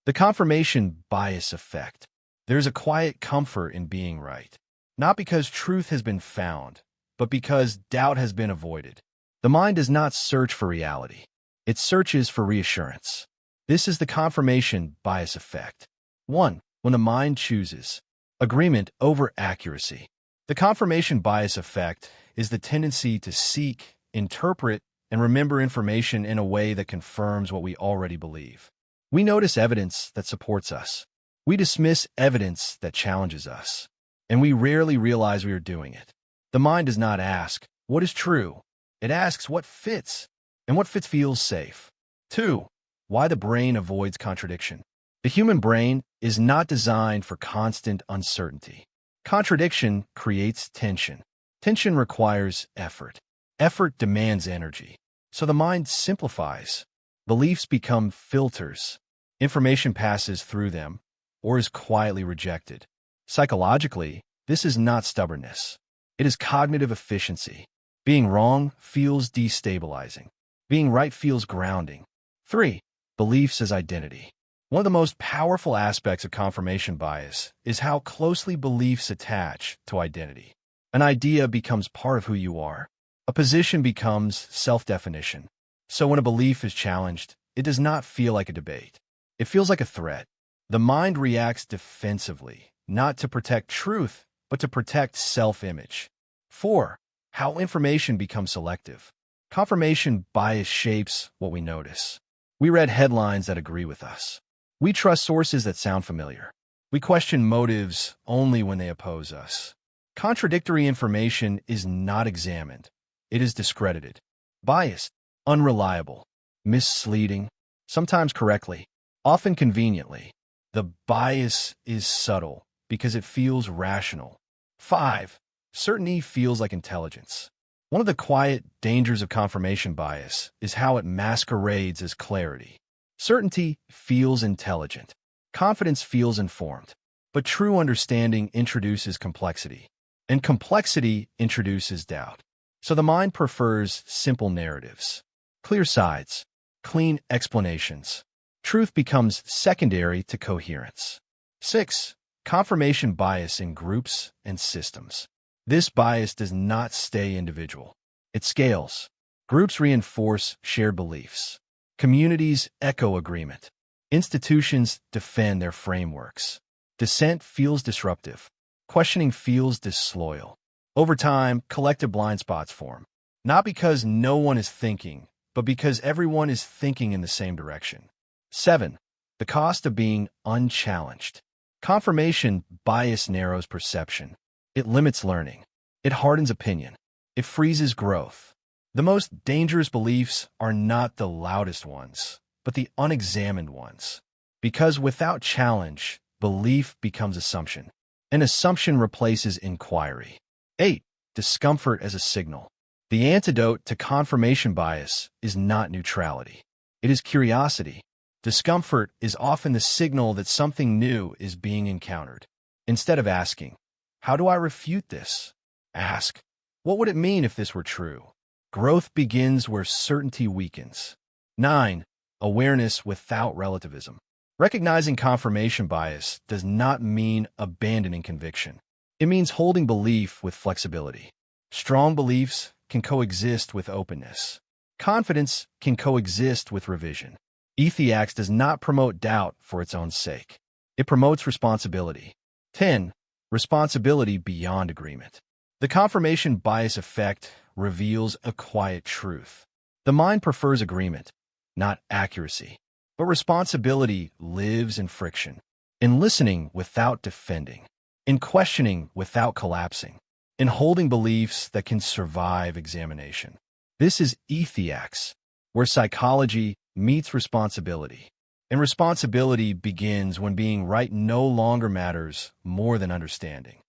The confirmation bias effect. There's a quiet comfort in being right, not because truth has been found, but because doubt has been avoided. The mind does not search for reality. It searches for reassurance. This is the confirmation bias effect. 1. When the mind chooses agreement over accuracy. The confirmation bias effect is the tendency to seek, interpret, and remember information in a way that confirms what we already believe. We notice evidence that supports us. We dismiss evidence that challenges us. And we rarely realize we are doing it. The mind does not ask, what is true? It asks what fits, and what fits feels safe. 2. Why the brain avoids contradiction. The human brain is not designed for constant uncertainty. Contradiction creates tension. Tension requires effort. Effort demands energy. So the mind simplifies. Beliefs become filters. Information passes through them, or is quietly rejected. Psychologically, this is not stubbornness. It is cognitive efficiency. Being wrong feels destabilizing. Being right feels grounding. 3. Beliefs as identity. One of the most powerful aspects of confirmation bias is how closely beliefs attach to identity. An idea becomes part of who you are. A position becomes self-definition. So when a belief is challenged, it does not feel like a debate. It feels like a threat. The mind reacts defensively, not to protect truth, but to protect self-image. 4. How information becomes selective. Confirmation bias shapes what we notice. We read headlines that agree with us. We trust sources that sound familiar. We question motives only when they oppose us. Contradictory information is not examined. It is discredited. Biased, unreliable, misleading, sometimes correctly, often conveniently. The bias is subtle because it feels rational. 5. Certainty feels like intelligence. One of the quiet dangers of confirmation bias is how it masquerades as clarity. Certainty feels intelligent. Confidence feels informed. But true understanding introduces complexity. And complexity introduces doubt. So the mind prefers simple narratives, clear sides, clean explanations. Truth becomes secondary to coherence. 6. Confirmation bias in groups and systems. This bias does not stay individual. It scales. Groups reinforce shared beliefs. Communities echo agreement. Institutions defend their frameworks. Dissent feels disruptive. Questioning feels disloyal. Over time, collective blind spots form. Not because no one is thinking, but because everyone is thinking in the same direction. 7. The cost of being unchallenged. Confirmation bias narrows perception. It limits learning. It hardens opinion. It freezes growth. The most dangerous beliefs are not the loudest ones, but the unexamined ones. Because without challenge, belief becomes assumption. And assumption replaces inquiry. 8. Discomfort as a signal. The antidote to confirmation bias is not neutrality. It is curiosity. Discomfort is often the signal that something new is being encountered. Instead of asking, how do I refute this? Ask, what would it mean if this were true? Growth begins where certainty weakens. 9. Awareness without relativism. Recognizing confirmation bias does not mean abandoning conviction. It means holding belief with flexibility. Strong beliefs can coexist with openness. Confidence can coexist with revision. Ethiax does not promote doubt for its own sake. It promotes responsibility. 10. Responsibility beyond agreement. The confirmation bias effect reveals a quiet truth. The mind prefers agreement, not accuracy. But responsibility lives in friction, in listening without defending, in questioning without collapsing, in holding beliefs that can survive examination. This is Ethiax, where psychology meets responsibility. And responsibility begins when being right no longer matters more than understanding.